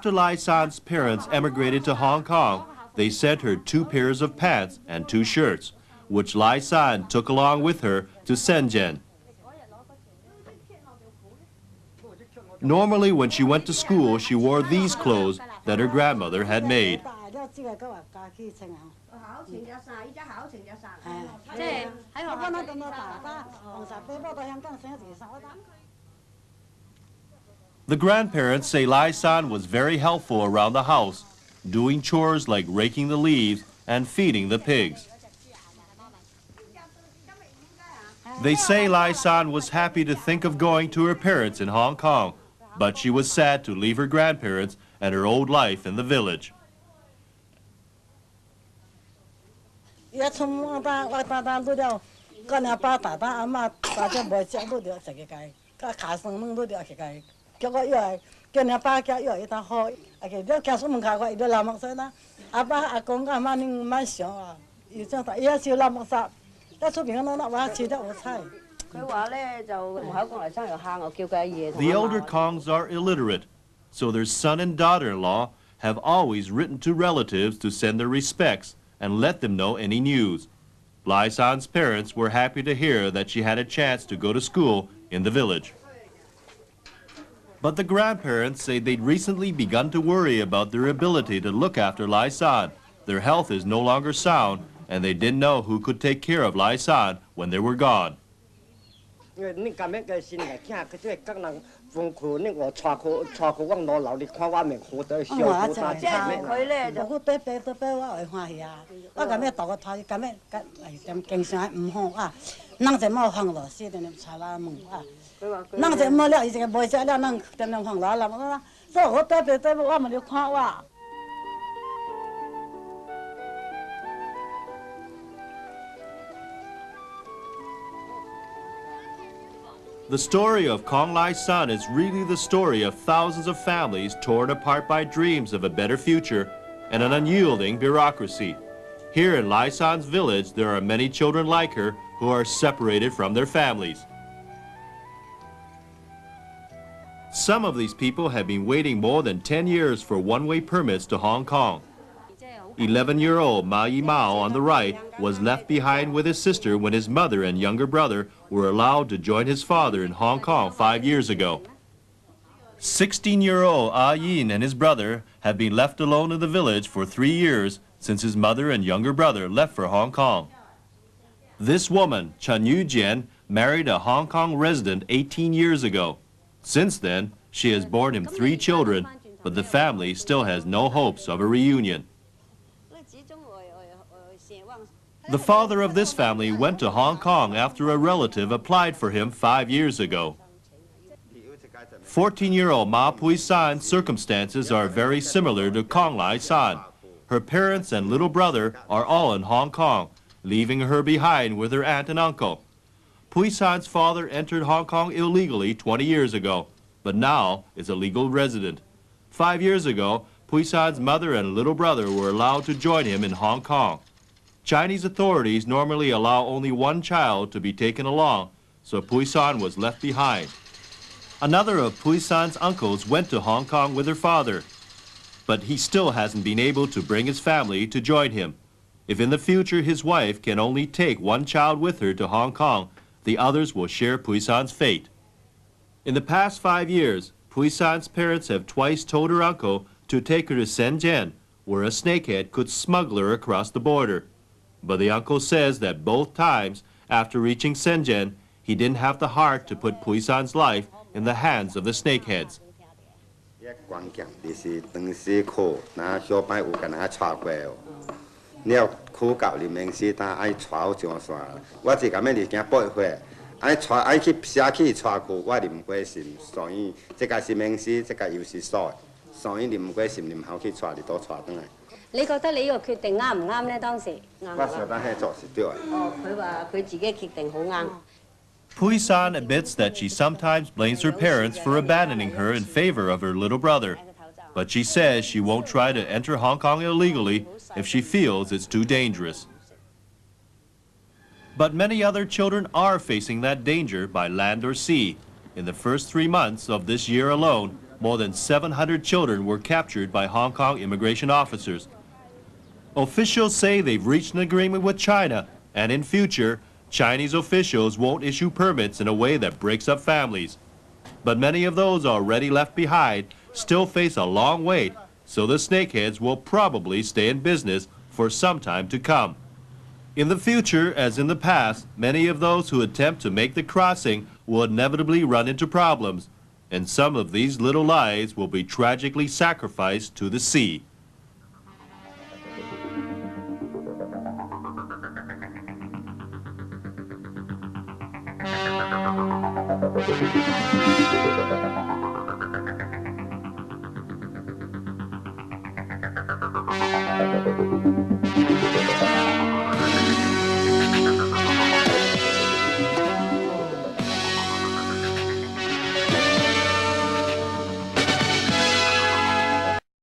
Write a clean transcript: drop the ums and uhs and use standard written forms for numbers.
After Lai San's parents emigrated to Hong Kong, they sent her 2 pairs of pants and 2 shirts, which Lai San took along with her to Shenzhen. Normally, when she went to school, she wore these clothes that her grandmother had made. The grandparents say Lai San was very helpful around the house, doing chores like raking the leaves and feeding the pigs. They say Lai San was happy to think of going to her parents in Hong Kong, but she was sad to leave her grandparents and her old life in the village. The elder Kongs are illiterate, so their son and daughter-in-law have always written to relatives to send their respects and let them know any news. Lai San's parents were happy to hear that she had a chance to go to school in the village. But the grandparents say they'd recently begun to worry about their ability to look after Lai San. Their health is no longer sound, and they didn't know who could take care of Lai San when they were gone. The story of Kong Lai San is really the story of thousands of families torn apart by dreams of a better future and an unyielding bureaucracy. Here in Lai San's village, there are many children like her who are separated from their families. Some of these people have been waiting more than 10 years for one-way permits to Hong Kong. 11-year-old Ma Yi Mao on the right was left behind with his sister when his mother and younger brother were allowed to join his father in Hong Kong 5 years ago. 16-year-old Ah Yin and his brother have been left alone in the village for 3 years since his mother and younger brother left for Hong Kong. This woman, Chen Yujian, married a Hong Kong resident 18 years ago. Since then, she has borne him 3 children, but the family still has no hopes of a reunion. The father of this family went to Hong Kong after a relative applied for him 5 years ago. 14-year-old Ma Pui San's circumstances are very similar to Kong Lai San. Her parents and little brother are all in Hong Kong, leaving her behind with her aunt and uncle. Pui San's father entered Hong Kong illegally 20 years ago, but now is a legal resident. 5 years ago, Pui San's mother and little brother were allowed to join him in Hong Kong. Chinese authorities normally allow only 1 child to be taken along, so Pui San was left behind. Another of Pui San's uncles went to Hong Kong with her father, but he still hasn't been able to bring his family to join him. If in the future his wife can only take 1 child with her to Hong Kong, the others will share Pui San's fate. In the past 5 years, Pui San's parents have twice told her uncle to take her to Shenzhen, where a snakehead could smuggle her across the border. But the uncle says that both times, after reaching Shenzhen, he didn't have the heart to put Pui San's life in the hands of the snakeheads. Pui San admits that she sometimes blames her parents for abandoning her in favor of her little brother. But she says she won't try to enter Hong Kong illegally if she feels it's too dangerous. But many other children are facing that danger by land or sea. In the first 3 months of this year alone, more than 700 children were captured by Hong Kong immigration officers. Officials say they've reached an agreement with China, and in future, Chinese officials won't issue permits in a way that breaks up families. But many of those already left behind still face a long wait, so the snakeheads will probably stay in business for some time to come. In the future, as in the past, many of those who attempt to make the crossing will inevitably run into problems, and some of these little lives will be tragically sacrificed to the sea.